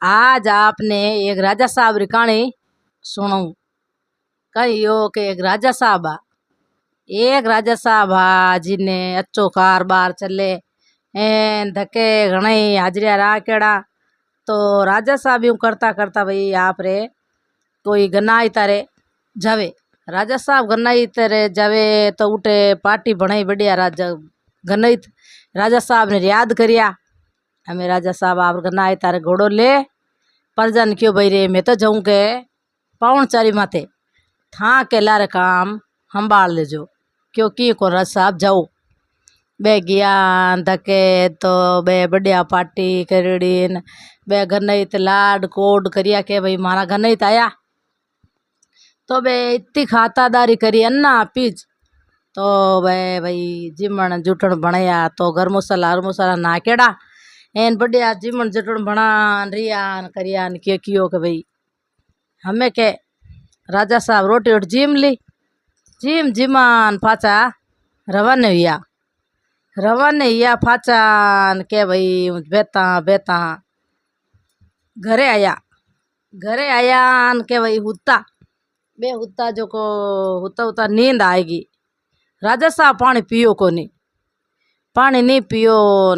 आज आपने एक राजा साहब री कहानी सुनाऊं। कही यो के एक राजा साहब आ जिने अच्छो कारबार चले एन धके घणे हाजरिया राखेड़ा। तो राजा साहब यूं करता करता भाई आप रे कोई गन्नाई तारे जावे। राजा साहब गन्नाई तारे जावे तो उठे पार्टी बनाई बढ़िया। गन्नाई राजा साहब ने याद करिया, हमें राजा साहब आप गन्नाई तारे घोड़ो ले परजन क्यों भाई रे मैं तो जाऊँ के पाउन चारी माथे था के लारे काम संभाल लेजो क्योंकि को राजा साहब जाओ। बे ज्ञान धके तो बे बढ़िया पार्टी करीन बे गन्नईत लाड कोड करिया के भाई मारा गन्नईत आया तो बे इतनी खातादारी करी अन्ना पीज। तो बे भाई जिमण जुटण बनाया तो घर मसाला नाकेड़ा एन बढ़िया जिमण जुटण बना रियान करियान कियो के भाई हमें के राजा साहब रोटी उठ जिम ली जिमान पाचा रवाने हुआ फाचान के भाई बेता घरे आया के भाई हुत्ता जो को हुत्ता नींद आएगी। राजा साहब पानी नहीं पियो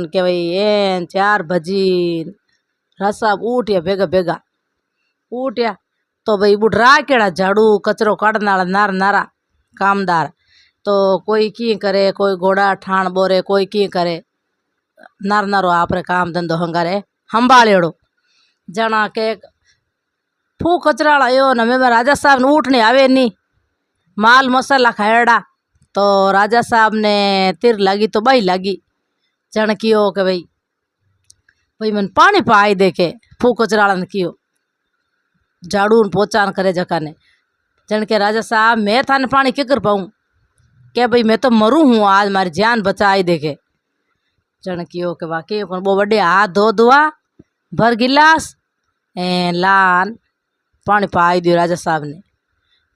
के भाई एन 4 बजी राजा साहब उठिया बेगा उठिया तो भाई बुढ़ा केड़ा झाड़ू कचरो काढ़ने वाला नारा कामदार तो कोई की करे कोई घोड़ा ठाण बोरे कोई की करे नारो आप काम धंधो हंगारे संभालेड़ो जना के फू कचरा आयो न मैं राजा साहब ने उठने आवे नहीं माल मसाला खाएड़ा। तो राजा साहब ने तिर लगी तो बाई लगी जन कियो के भाई मन पानी पाई दे के फू कचरा ने कियो झाड़ू पोचान करे जका ने जन के राजा साहब मैं थाने पानी के कर पाऊँ के भाई मैं तो मरूँ हूँ आज मारी जान बचाई देखे। जन कियो के वाकई वो बड़े हाथ धो दुआ भर गिलास लान पानी पाई दियो राजा साहब ने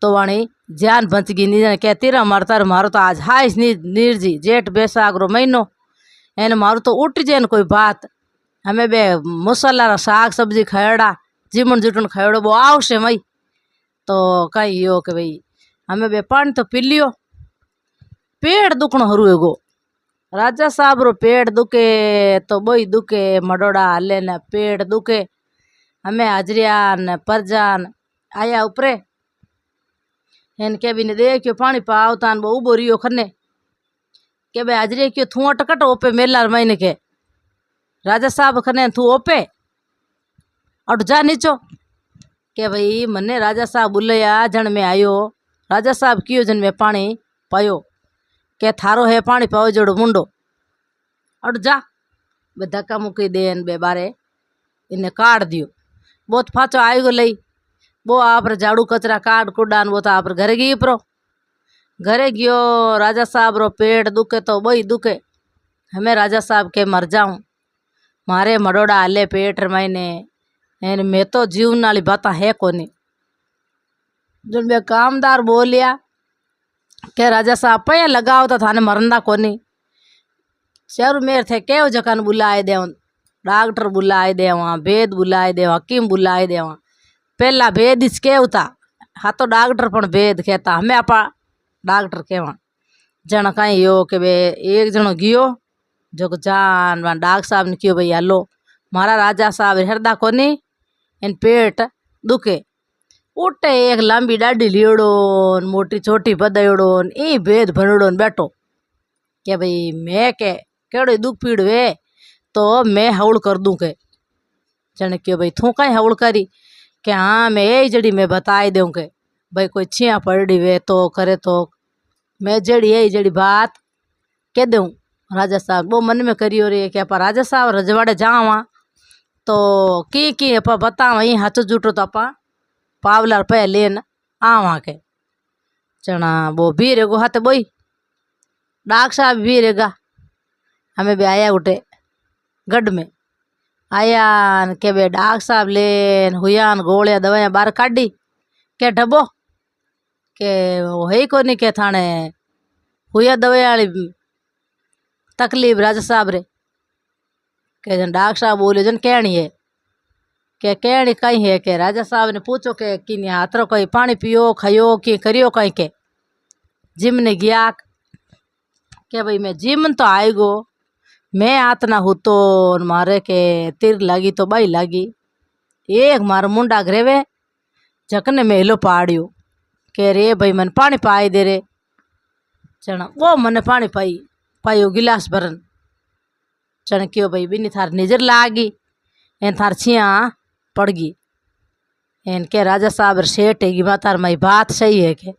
तो वाणी जान बच गई। नहीं कह तेरा मरता मारो तो आज हाइस निर्जी जेठ बैसाख रो महीनो एन मारो तो उठ जाए कोई बात हमें बे मसाला साग सब्जी खाएड़ा जिमन जुटन खाएड़ो वो आवश्य मई तो कही यो के भाई हमें बे पानी तो पी लियो पेट दुखनो हरू एगो राजा साहब रो पेट दुखे तो बोई दुखे मडोड़ा हले न पेट दुखे हमें हाजरिया न परजान आया ऊपरे एन के भी ने देखियो पानी पाओ तान वो उबो रियो खने के बे हाजरिया क्यों थू अटकट ओपे मेलार महीने के राजा साहब खने थू ओपे अट जा नीचो के भाई मने राजा साहब बुलया जन में आयो राजा साहब कियो जन में पानी पायो के थारो है पानी पाओ जोड़ो मुंडो अट जा बे धक्का मुक्की देन बे बारे इन्हें काट दियो बहुत फाचो आएगो लई वो आप झाड़ू कचरा काट कुडान वो तो आप घरे गयो राजा साहब रो पेट दुखे तो बही दुखे हमें राजा साहब के मर जाऊं मारे मडोड़ा हले पेट महीने एन मैं तो जीवन वाली बात है कोनी। जो मैं कामदार बोलिया के राजा साहब पे लगाओ तो थाने मरंदा कोनी चारू मेर थे के जकान बुलाए दे डॉक्टर बुलाए दे वेद बुलाए दे हकीम बुलाए दे पहला भेद इस के था हाँ तो डॉक्टर पण भेद कहता हमें आपा डॉक्टर कहवा जन कहीं यो के बे एक जनो गियो जो जान डॉक्टर साहब ने क्यों भाई हलो मारा राजा साहब हरदा कोनी इन पेट दुखे उठे एक लंबी डाडी लियोड़ो मोटी छोटी बदयोड़ो ई भेद भरड़ो बैठो के भाई मैं के केड़ो दुख पीड़ वे तो मैं हवल कर दूँ के जन क्यों भाई थू कहीं हवल करी कि हाँ मैं यही जड़ी मैं बताई दूँ के भाई कोई छिया पड़ी वे तो करे तो मैं जड़ी यही जड़ी बात कह दूँ। राजा साहब वो मन में करियो रे कि आप राजा साहब रजवाड़े जावा तो की आप बता वहीं हाथ जुटो तो आप पावलर पे लेन आवा के चना वो भी रेगो हाथ बोई डॉक्टर साहब भी रेगा हमें भी आया उठे गढ़ में आया के बे डॉक्टर साहब लेन हुयान गोलियां दवाइयां बाहर काढ़ी के डबो के वो है कोनी के थाने हुया दवाइयां वाली तकलीफ राजा साहब रे के जन डॉक्टर साहब बोले जन कहनी है के कहणी कहीं है के राजा साहब ने पूछो के कि हाथरो कहीं पानी पियो खायो कि करियो कहीं के जिम ने गया के भाई मैं जिम तो आई गो मैं आतना हूँ तो मारे के तीर लागी तो बाई लागी एक मार मुंडा ग्रेवे जकने में हिलो पाड़ियो के रे भाई मन पानी पाई दे रे चण वो मने पानी पाई पायो गिलास भरन चण क्यों भाई बिनी थार नजर लागी एन थार छिया पड़ गई एन के राजा साहब सेठ है माँ तार माई बात सही है के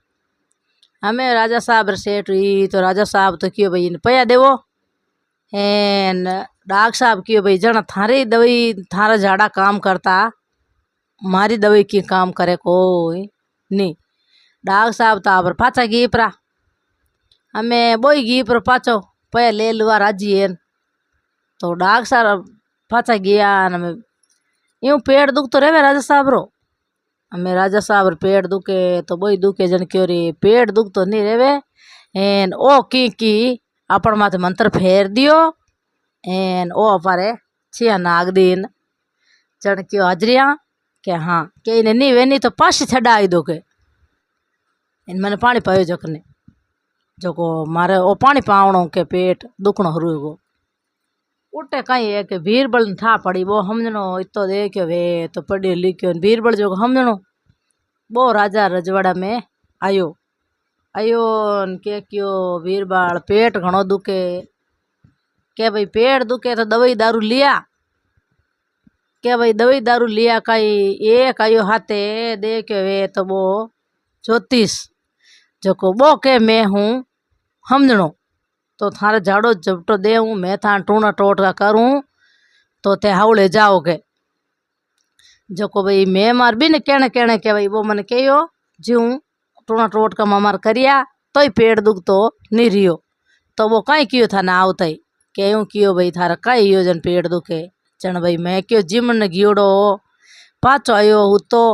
हमें राजा साहब सेठ हुई तो राजा साहब तो क्यों भाई इन पया देवो एन डाक साहब क्यों भाई जना थारी दवाई थारा झाड़ा काम करता मारी दवाई की काम करे कोई नहीं डाक साहब तो आबर पाचा गी परा हमें बोई गी पर पाचो पया ले लुआ राजी एन तो डाक साहब पाचा गया हमें यूँ पेट दुख तो रहे राजा साहब रो हमें राजा साहब पेट दुखे तो बोई दुखे जन क्यों रे पेट दुख तो नहीं रेवे एन ओ की अपन माथे मंत्र फेर दियो एन ओ अपारे छिया नाग दीन जन क्यों हाजरिया के हाँ के इन्हें नहीं वे नहीं तो पास छड़ा आई दो के इन मैंने पानी पायो जकने जो को मारे ओ पानी पावणो के पेट दुखणो हरू उठे कहीं है कि बीरबल था पड़ी वो हमजनो इतो देखो वे तो पढ़ियो लिखियो बीरबल जो हमजनो वो राजा रजवाड़ा में आयो आयो के क्यों बीरबल पेट घणो दुखे के भाई पेट दुखे तो दवाई दारू लिया के भाई दवाई दारू लिया कहीं एक आयो हाथे देखो वे तो वो ज्योतिष जो को वो के मैं हूँ हमजनो तो थारे झाड़ो झपटो देऊँ मैं थान टूना टोटका करूँ तो ते हावड़े जाओगे जो को भाई मैं मार भी ने कहने के भाई वो मन कहो ज्यों टूना टोटका मार करिया तो ही पेट दुख तो नहीं रियो तो वो कहीं क्यों था ना आवता ही क्यों क्यों भाई थारा कहीं यो जन पेट दुखे चण भाई मैं क्यों जिम ने गियोड़ो पाचो आयो हूँ तो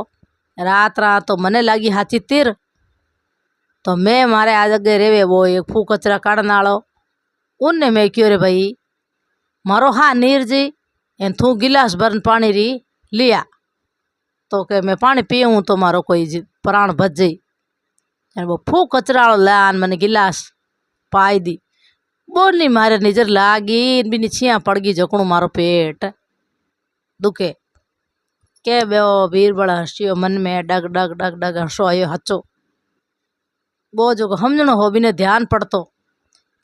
रात तो मने लागी हाची तीर तो मैं मारे आज अगे रेवे वो एक फू कचरा काढ़ने वालो उनने मैं क्यों रे भाई मारो हाँ नीर जी एन थू गिलास भरन पानी री लिया तो के मैं पानी पीऊँ तो मारो कोई प्राण बच जाई वो फू कचरा लान मैंने गिलास पाई दी बोलनी मारे नजर लागी भी छिया पड़ गई जकणू मारो पेट दुखे के बो बीरबल हसियो मन में डग डग डग डग हसो आयो हचो वो जो हमजणो हो बिने ध्यान पड़तो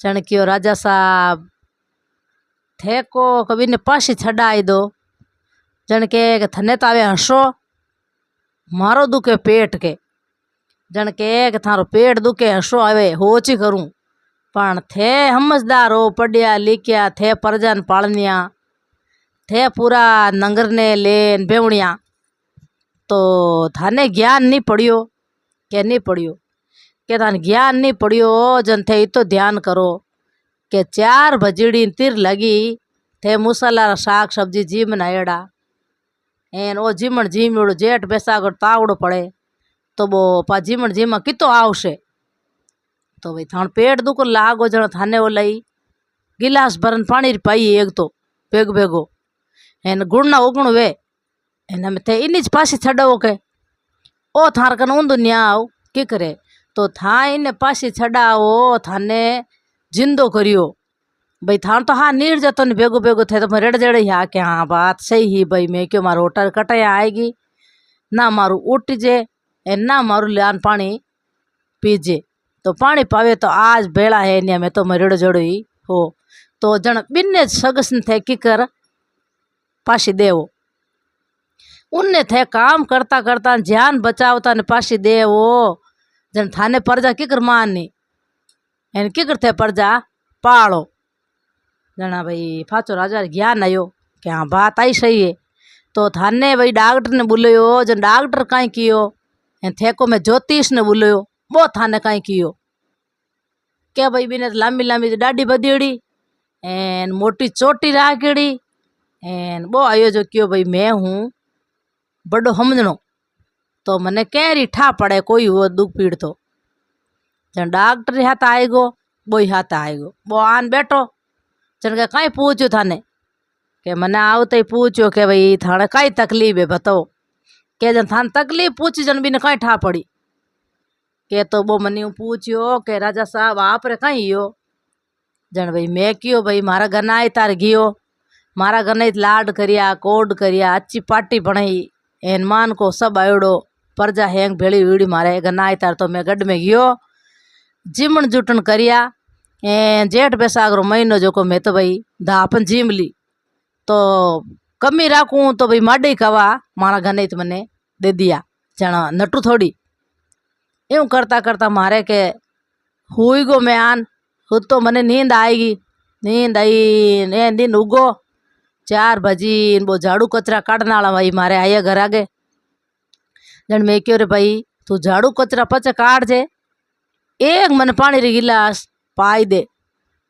चण क्यों राजा साहब थे को कभी ने पासी छड़ाई दो जन के थने तावे हसो मारो दुखे पेट के जन के थारो पेट दुखे हसो आवे होची करूँ पण थे समझदार हो पढ़िया लिखिया थे परजन पालनिया थे पूरा नंगर ने लेन बेवणिया तो थाने ज्ञान नहीं पड़ियो के नहीं पड़ियो के थाने ज्ञान नहीं पड़ियो जन थे तो ध्यान करो के 4 भजीड़ी तीर लगी थे मुसला शाक सब्जी जीम नायड़ा एन ओ जीमण जीमड़ो जेठ बेसागड़ तावड़ो पड़े तो वो पा जीमण जीमा कितो आवशे तो भाई थान पेट दुख लागो जन थाने वो लई गिलास भरन पानी पाई एक तो भेग भेगो एन गुण ना उगण वे एन में थे इन्हीं पासी छड़ो के ओ थार कन ऊंधो न्याव की करे तो था इन पासी छड़ाओ थाने जिंदो करियो भाई थान तो हाँ नीर जतो ने भेगो भेगो थे तो मैं रेड़ जड़े हाँ कि हाँ बात सही ही भाई मैं क्यों मारो होटल कटाया आएगी ना मारू उठ जे ना मारू लान पानी पीजे तो पानी पावे तो आज बेड़ा है नहीं मैं तो मैं रेड़ जड़ो ही हो तो जन बिन्ने सगसन थे की कर पासी देवो उनने थे काम करता करता जान बचावता ने पासी देवो जन थाने परजा की कर माननी एन की करते परजा पालो जना भाई फाचो राजा ज्ञान आयो कि हाँ बात आई सही है तो थाने भाई डॉक्टर ने बुलायो जन डॉक्टर कहीं कियो एन थे को मैं ज्योतिष ने बुलायो वो थाने कहीं कियो क्या भाई बिने लांबी लांबी डाडी बदीड़ी एन मोटी चोटी राखड़ी एन वो आयो जो क्यों भाई मैं हूँ बड़ो समझणो तो मने कैरी ठा पड़े कोई हो दुख पीड़ तो जन डॉक्टर हाथ आएगो वो हाथ आएगो वो आन बैठो जन के कहीं पूछो थाने के मने आवते ही पूछो के भाई थाने कई तकलीफ है बताओ। के जन थान तकलीफ पूछी जन बिन कहीं ठा पड़ी। के तो वो मनी पूछ्यो के राजा साहब आप रे कहीं यो। जन भाई मैं क्यों भाई मारा गना तार गियो, मारा गना लाड करिया कोड करिया अच्छी पार्टी बनाई एन मान को सब आयोड़ो प्रजा हैंग भेड़ी वीड़ी मारे गना तार तो मैं गढ़ में गयो जीमण जुटन करिया। जेठ बैसाख महीनो जो को मैं तो भाई धापन जीम ली तो कमी राखूं तो भाई माडी कवा मारा गने मने दे दिया जना नटू थोड़ी यूँ करता करता मारे के हुई गो मैं आन खुद तो मने नींद आएगी। नींद आई ने दिन उगो 4 बजी वो झाड़ू कचरा काटने वाला भाई मारे आया घर आगे। जन मैं क्यों रे भाई तू झाड़ू कचरा पचे काट जे एक मन पानी री गिलास पाई दे।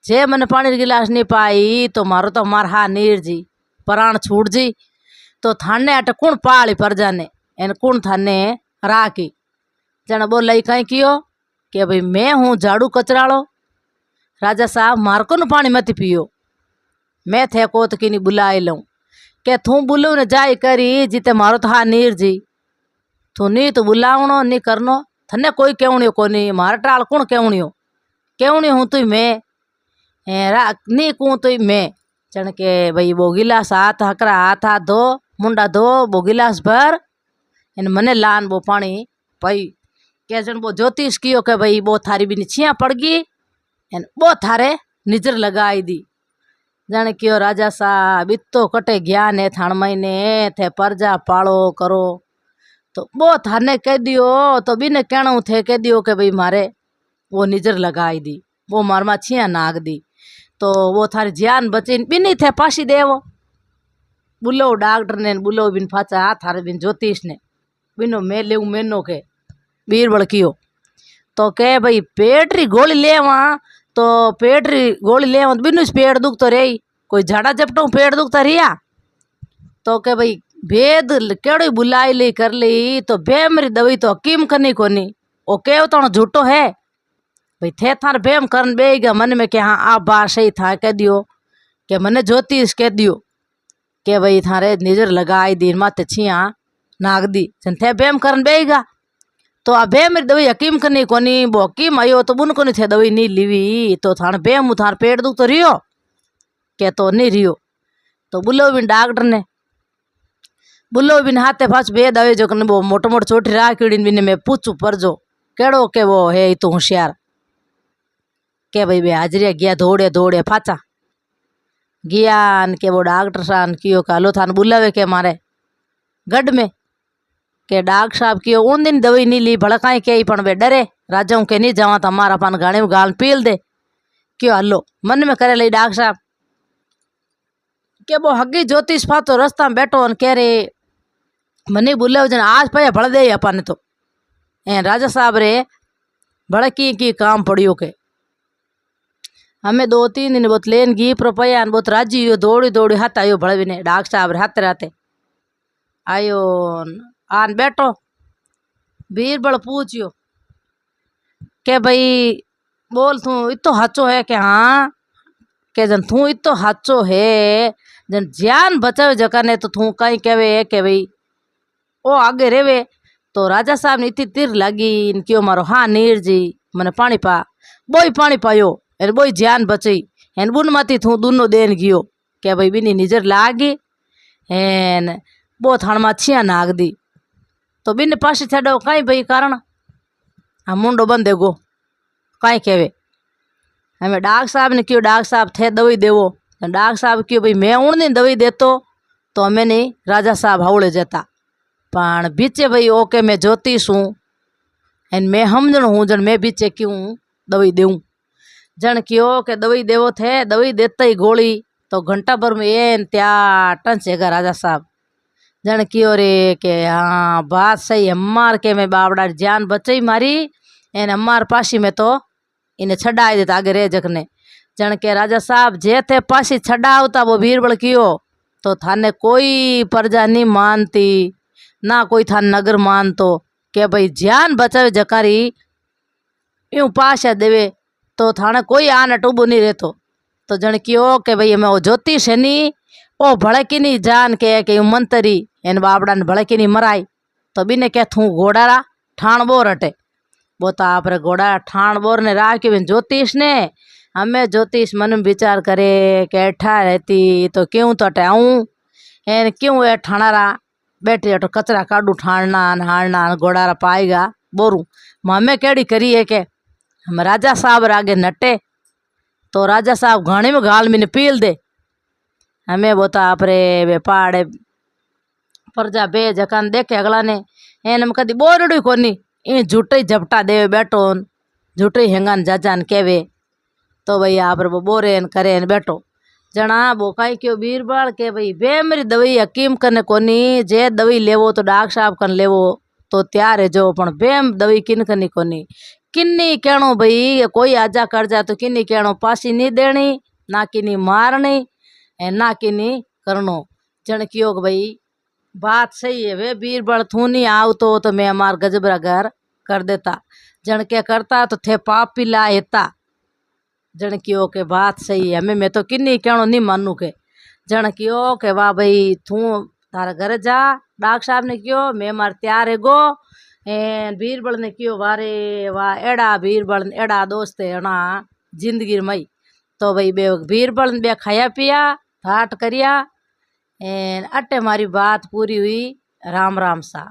जे मन पानी री गिलास नहीं पाई तो मारो तो मार हा नीर जी प्राण छूट जी। तो थाने अट कौन पाली प्रजा ने एन कौन थाने राखी। जन बोला कहीं कियो कि भाई मैं हूँ झाड़ू कचराड़ो राजा साहब मार को न पानी मत पियो मैं थे को तो कि नहीं बुलाई लूँ के तू बुलू ने जाई करी जीते मारो तो हा नीर जी तू नहीं तो बुलावनो नहीं करनो थने कोई केवणियो को नहीं मार टाल कौन केवणियो हूँ तु मैं नहीं कहूँ तो मैं। जन के भाई वो गिलास हाथ हकरा हाथ हाथ धो मुंडा धो वो गिलास भर इन मने लान वो पानी पई। के जन वो ज्योतिष कियो के भाई वो थारी भी छिया पड़ गई एन वो थारे निजर लगाई दी। जन क्यों राजा साहब इतो कटे ज्ञान है थान महीने थे प्रजा पालो करो तो वो थाने कह दियो तो बिने कहणु थे कह दियो के भाई मारे वो निजर लगाई दी वो मारमा छिया नाग दी तो वो थारी जान बची बिनी थे पासी देवो। बुलो डॉक्टर ने बुलो बिन फाचा थारे बिन ज्योतिष ने बिनो मैं ले मैनो के बीरबल कियो तो कह भाई पेट री गोली लेवा तो पेट री गोली लेवा तो बिनु पेट दुख तो रही कोई झाड़ा झपटो पेट दुखता रिया तो कह भाई भेद केड़ी बुलाई ली कर ली तो बेमरी दवाई तो हकीम करनी कोनी ओ केव तो झूठो है भाई थे थार बेम करन बेगा मन में के हाँ आप बात सही था कह दियो के मने ज्योतिष कह दियो के भाई थारे निजर लगाई दी माते छिया नाग दी जन थे बेम करन बेगा तो आ बेम दवाई हकीम करनी कोनी वो हकीम आयो तो बुन कोनी थे दवाई नहीं लीवी तो थार बेम थार पेट दुख तो रियो के तो नहीं रियो। तो बुलो बिन डॉक्टर ने बुलो बिन हाथे पास बे दवाई जो कने वो मोटो मोटो चोटी राखी बिन मैं पूछू पर जो केड़ो के वो है तो होशियार के भाई बे हाजरिया गया दौड़े दौड़े फाचा गया के वो डॉक्टर साहब कियो कालो थान बुलावे के मारे गढ़ में के डॉक्टर साहब कियो उन दिन दवाई नहीं ली भला कहीं के पण वे डरे राजाओं के नहीं जावा तो मारा पान गाने गाल पील दे क्यों हलो मन में करे ली डॉक्टर साहब के वो हगी ज्योतिष फातो रास्ता में बैठो कह रे मनी बुलाव जन आज पे भड़ दे अपन तो ए राजा साहब रे भड़ की काम पड़ियो के हमें 2-3 दिन बहुत लेन घी रुपया बहुत राजी हो दौड़ी दौड़ी हाथ आयो भड़ भी ने डॉक्टर साहब हाथ रहते आयो आन बैठो बीरबल पूछियो के भाई बोल तू इतो हाचो है के हाँ के जन तू इतो हाचो है जन जान बचावे जका ने तो तू कहीं कहवे के भाई ओ आगे रेवे। तो राजा साहब ने इतनी तीर लगी क्यों मारो हाँ नीर जी मैंने पानी पा बोई पानी पायो एन बोई जान बची एन बुन माती थू दोनों देन गियो के भाई बिनी निजर लागी एन बो थाण में छिया नाग दी तो बिन पासी छो कहीं भाई कारण हाँ मुंडो बंद देगो कहीं कहवे हमें डॉक्टर साहब ने क्यों डॉक्टर साहब थे दवाई देवो डॉक्टर साहब क्यों भाई मैं उन दिन दवाई देतो तो हमें नहीं राजा साहब हावड़े जता पण बीचे भाई ओके मैं ज्योतिष हूँ एन मैं समझण हूँ जन मैं बीचे क्यों दवाई देऊँ जन क्यों के दवाई देवो थे दवाई देता ही गोली तो घंटा भर में एन त्या टंचेगा राजा साहब जन क्यों रे के हाँ बात सही हमार के मैं बावड़ा जान बचाई मारी एन हमार पासी में तो इन्हें छड़ाई देता आगे रे जखने जन के राजा साहब जे थे पासी छड़ावता वो बीरबल कियो तो थाने कोई प्रजा नहीं मानती ना कोई थान नगर मानतो के भाई जान बचावे जकारी यूँ पाशा देवे तो थाने कोई आन टूबो नहीं रहतो। तो जन क्यों के भाई मैं वो ज्योतिष है नी ओ भले की नहीं जान के मंतरी एन बाबड़ा ने भले की नहीं मराई तो बीने क्या थू घोड़ा ठाण बोर हटे वो तो आप घोड़ा ठाण बोर ने राख्यो ज्योतिष ने हमें ज्योतिष मन में विचार करे कि अठा रहती तो क्यों तो अटे आऊँ एन क्यों ए ठाणारा बैठी अटो कचरा काडू ठाणना हाड़ना घोड़ा पाएगा बोरू हमें केड़ी करी है के हम राजा साहब आगे नटे तो राजा साहब घाणी में घाल में पील दे हमें बोता आपरे वे पहाड़े प्रजा बे जकान देखे अगला ने एन में कदी बोरड़ी कोनी ए झूठे झपटा देवे बैठो झूठे हेंगान जाजान केवे तो भाई आप वो बोरे करे बैठो जना वो कई क्यों बीरबल के भाई बे मेरी दवाई हकीम कने कोनी जे दवाई लेवो तो डाक साहब कन लेवो तो त्यार है जो पण बेम दवाई किन कनी कोनी किन्नी कहणो भाई कोई आजा कर जा तो किन्नी कहणो पासी नहीं देनी ना किन्नी मारनी ना किन्नी करनो जन कियो भाई बात सही है वे बीरबल थू नहीं आवतो तो मैं हमार गजबरा घर कर देता जन के करता तो थे पाप पिला हेता जन कियो के बात सही है हमें मैं तो किन्नी कहणो नहीं मानू के जन कियो के वाह भाई थू तारा घर जा डाक साहब ने कियो मैं मार तैयार है गो बीरबल ने कियो वारे वाह एड़ा बीरबल एड़ा दोस्त है ना जिंदगी मई तो भाई बे बीरबल ने बे खाया पिया ठाट करिया अटे मारी बात पूरी हुई राम राम सा।